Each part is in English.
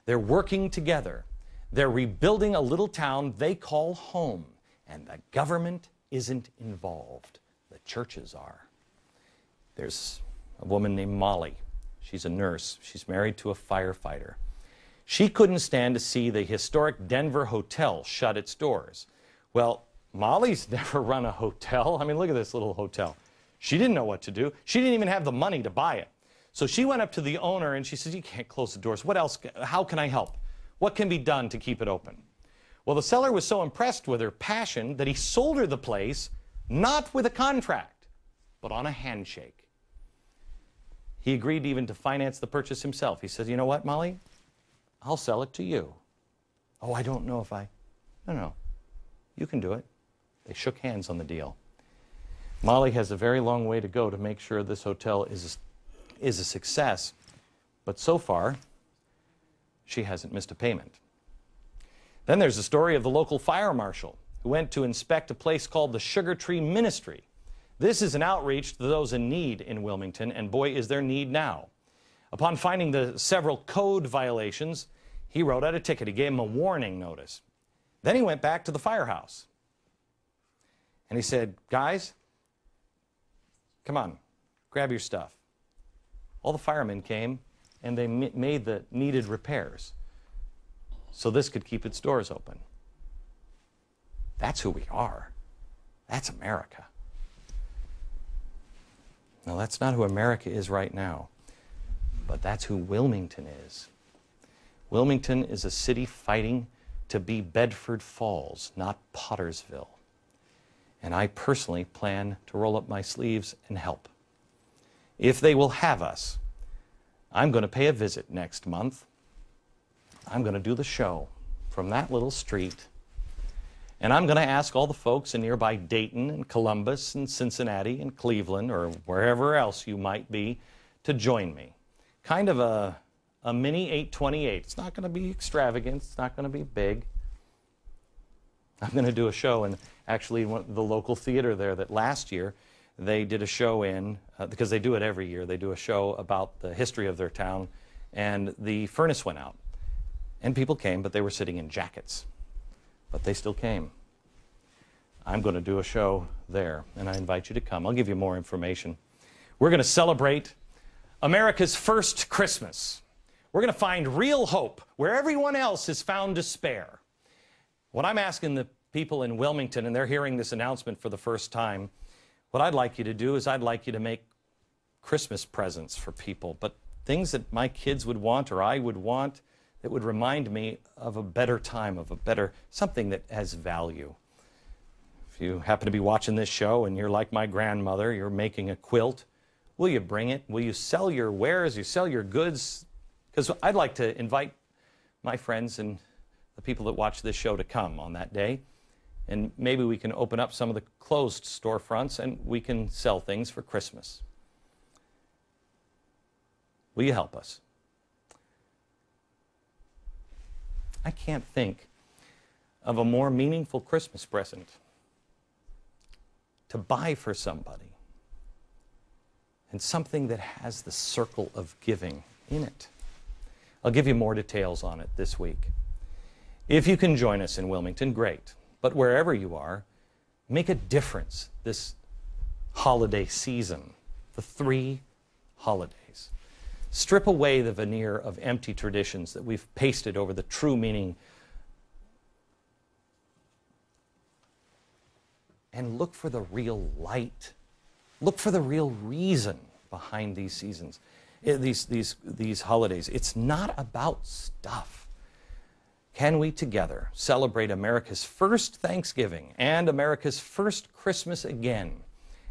They're working together. They're rebuilding a little town they call home, and the government isn't involved. The churches are. There's a woman named Molly. She's a nurse. She's married to a firefighter. She couldn't stand to see the historic Denver hotel shut its doors. Well, Molly's never run a hotel. I mean, look at this little hotel. She didn't know what to do. She didn't even have the money to buy it. So she went up to the owner and she says, "You can't close the doors. What else? How can I help? What can be done to keep it open?" Well, the seller was so impressed with her passion that he sold her the place, not with a contract, but on a handshake. He agreed even to finance the purchase himself. He said, "You know what, Molly? I'll sell it to you." "Oh, I don't know if I..." No, you can do it." They shook hands on the deal. Molly has a very long way to go to make sure this hotel is a success, but so far, she hasn't missed a payment. Then there's the story of the local fire marshal who went to inspect a place called the Sugar Tree Ministry. This is an outreach to those in need in Wilmington, and boy, is there need now. Upon finding the several code violations, he wrote out a ticket. He gave him a warning notice. Then he went back to the firehouse. And he said, "Guys, come on, grab your stuff." All the firemen came, and they made the needed repairs so this could keep its doors open. That's who we are. That's America. Now, that's not who America is right now, but that's who Wilmington is. Wilmington is a city fighting to be Bedford Falls, not Pottersville. And I personally plan to roll up my sleeves and help. If they will have us, I'm going to pay a visit next month. I'm going to do the show from that little street. And I'm going to ask all the folks in nearby Dayton and Columbus and Cincinnati and Cleveland or wherever else you might be to join me. Kind of a mini 828. It's not going to be extravagant. It's not going to be big. I'm going to do a show in actually the local theater there that last year they did a show in, because they do it every year, they do a show about the history of their town, and the furnace went out. And people came, but they were sitting in jackets. But they still came. I'm going to do a show there, and I invite you to come. I'll give you more information. We're going to celebrate America's first Christmas. We're going to find real hope where everyone else has found despair. What I'm asking the people in Wilmington, and they're hearing this announcement for the first time, what I'd like you to do is I'd like you to make Christmas presents for people, but things that my kids would want or I would want that would remind me of a better time, of a better, something that has value. If you happen to be watching this show and you're like my grandmother, you're making a quilt, will you bring it? Will you sell your wares, you sell your goods? Because I'd like to invite my friends and the people that watch this show to come on that day. And maybe we can open up some of the closed storefronts and we can sell things for Christmas. Will you help us? I can't think of a more meaningful Christmas present to buy for somebody and something that has the circle of giving in it. I'll give you more details on it this week. If you can join us in Wilmington, great. But wherever you are, make a difference this holiday season, the 3 holidays. Strip away the veneer of empty traditions that we've pasted over the true meaning and look for the real light. Look for the real reason behind these seasons, these holidays. It's not about stuff. Can we together celebrate America's first Thanksgiving and America's first Christmas again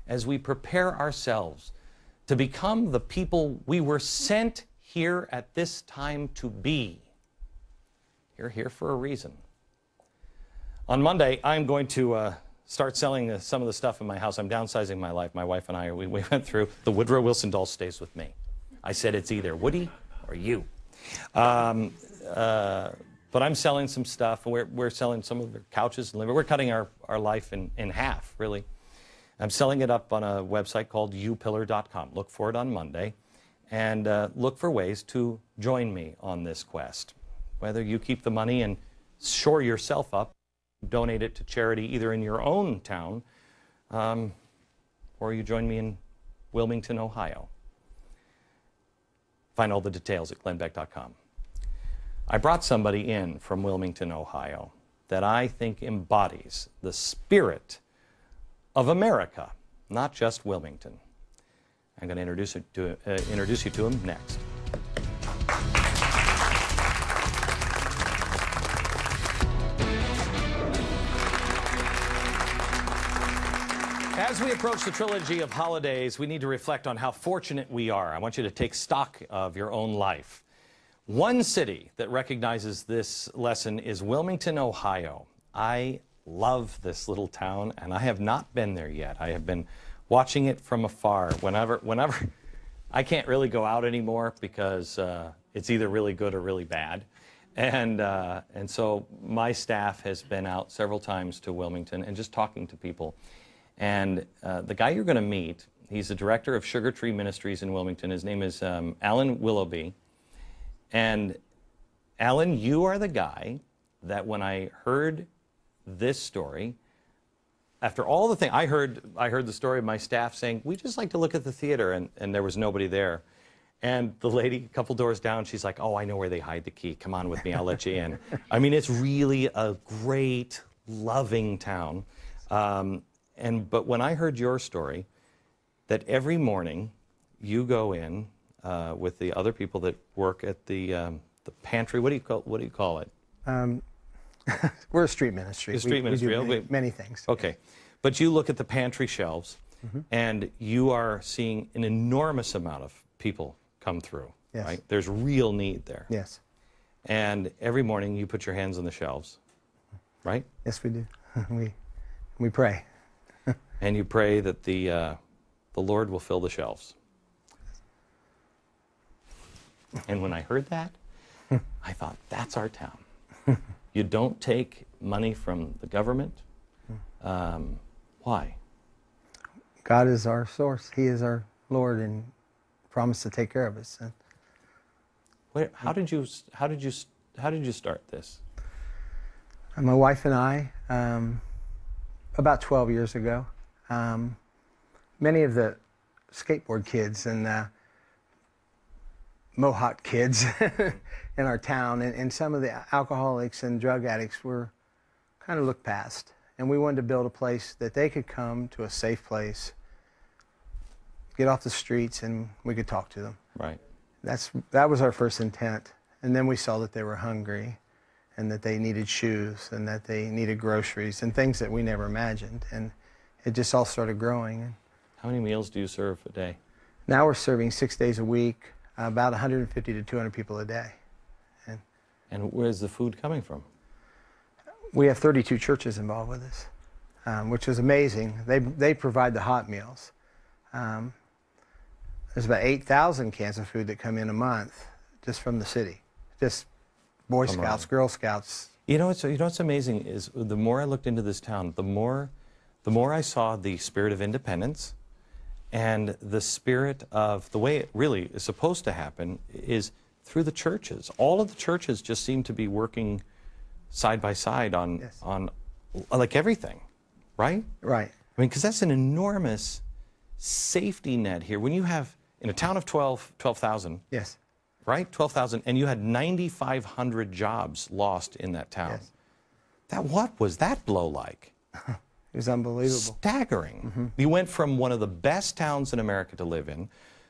as we prepare ourselves to become the people we were sent here at this time to be? You're here for a reason. On Monday, I'm going to start selling some of the stuff in my house. I'm downsizing my life. My wife and I, we went through, the Woodrow Wilson doll stays with me. I said it's either Woody or you. But I'm selling some stuff. We're selling some of the couches and living. We're cutting our life in half, really. I'm selling it up on a website called upillar.com. Look for it on Monday. And look for ways to join me on this quest. whether you keep the money and shore yourself up, donate it to charity either in your own town, or you join me in Wilmington, Ohio. Find all the details at glennbeck.com. I brought somebody in from Wilmington, Ohio, that I think embodies the spirit of America, not just Wilmington. I'm going to introduce you to him next. As we approach the trilogy of holidays, we need to reflect on how fortunate we are. I want you to take stock of your own life. One city that recognizes this lesson is Wilmington, Ohio. I love this little town, and I have not been there yet. I have been watching it from afar. Whenever I can't really go out anymore because it's either really good or really bad. And so my staff has been out several times to Wilmington and just talking to people. And the guy you're going to meet, he's the director of Sugar Tree Ministries in Wilmington. His name is Alan Willoughby. And Alan, you are the guy that when I heard this story, after all the things, I heard the story of my staff saying, we just like to look at the theater, and there was nobody there. And the lady, a couple doors down, she's like, oh, I know where they hide the key. Come on with me, I'll let you in. I mean, it's really a great, loving town. But when I heard your story, that every morning you go in with the other people that work at the pantry. What do you call it? We're a street ministry. Street ministry. We do many things. Okay, but you look at the pantry shelves, and you are seeing an enormous amount of people come through. Yes. Right? There's real need there. Yes. And every morning you put your hands on the shelves, right? Yes, we do. we pray. And you pray that the Lord will fill the shelves. And when I heard that, I thought, that's our town. You don't take money from the government. Why? God is our source. He is our Lord and promised to take care of us. How did you start this? My wife and I, about 12 years ago, many of the skateboard kids and Mohawk kids in our town and some of the alcoholics and drug addicts were kind of looked past. And we wanted to build a place that they could come to, a safe place, get off the streets, and we could talk to them. Right. That was our first intent. And then we saw that they were hungry and that they needed shoes and that they needed groceries and things that we never imagined. And it just all started growing. How many meals do you serve a day? Now we're serving 6 days a week, about 150 to 200 people a day. And where's the food coming from? We have 32 churches involved with us, which is amazing. They provide the hot meals. There's about 8,000 cans of food that come in a month just from the city. Just Boy Scouts, Girl Scouts. You know what's amazing is the more I looked into this town, the more I saw the spirit of independence and the spirit of the way it really is supposed to happen is through the churches. All of the churches just seem to be working side by side on like everything, right? Right. I mean, because that's an enormous safety net here. When you have, in a town of 12,000, yes, right? 12,000, and you had 9,500 jobs lost in that town. Yes. What was that blow like? It was unbelievable. Staggering. You went from one of the best towns in America to live in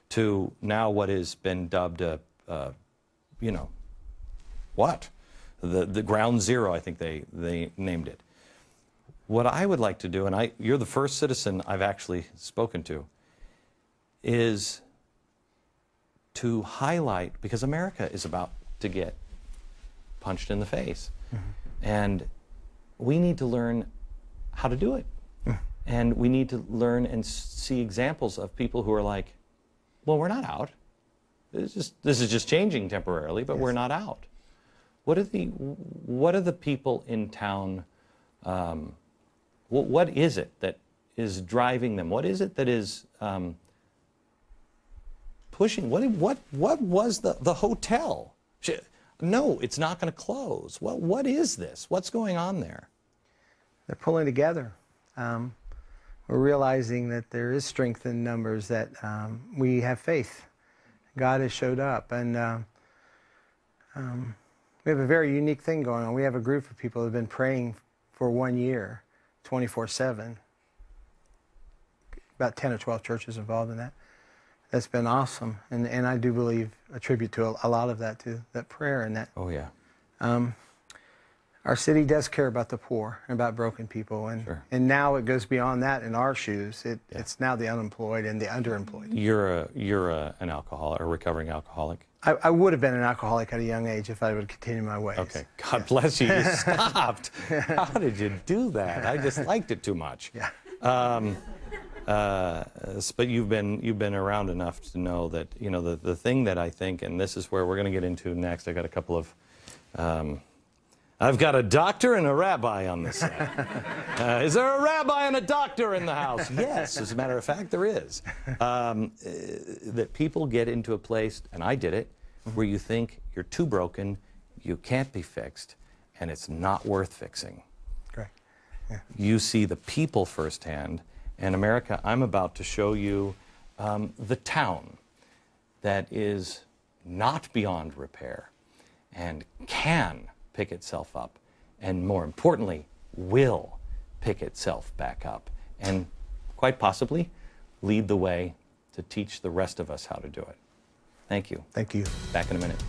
to now what has been dubbed a, the ground zero, I think they named it. What I would like to do, and you're the first citizen I've actually spoken to, is to highlight, because America is about to get punched in the face. And we need to learn how to do it. And we need to learn and see examples of people who are like, well, we're not out. This is just changing temporarily, but we're not out. What are the people in town, what is it that is driving them? What is it that is pushing? What was the hotel? No, it's not going to close. Well, what is this? What's going on there? They're pulling together. We're realizing that there is strength in numbers, that we have faith. God has showed up, and we have a very unique thing going on. We have a group of people who have been praying for 1 year, 24/7. About 10 or 12 churches involved in that. That's been awesome, and I do believe, attribute to a lot of that to that prayer and that. Oh, yeah. Our city does care about the poor and about broken people, and Sure. and now it goes beyond that in our shoes. It's now the unemployed and the underemployed. You're an alcoholic, a recovering alcoholic. I would have been an alcoholic at a young age if I would continue my ways. Okay. God bless you. You stopped. How did you do that? I just liked it too much. Yeah. But you've been around enough to know that, you know, the thing that I think, and this is where we're going to get into next. I got a couple of. I've got a doctor and a rabbi on this side. Is there a rabbi and a doctor in the house? Yes, as a matter of fact, there is. That people get into a place, and I did it, where you think you're too broken, you can't be fixed, and it's not worth fixing. Correct. Yeah. You see the people firsthand. And America, I'm about to show you the town that is not beyond repair and can pick itself up, and more importantly, will pick itself back up, and quite possibly lead the way to teach the rest of us how to do it. Thank you. Thank you. Back in a minute.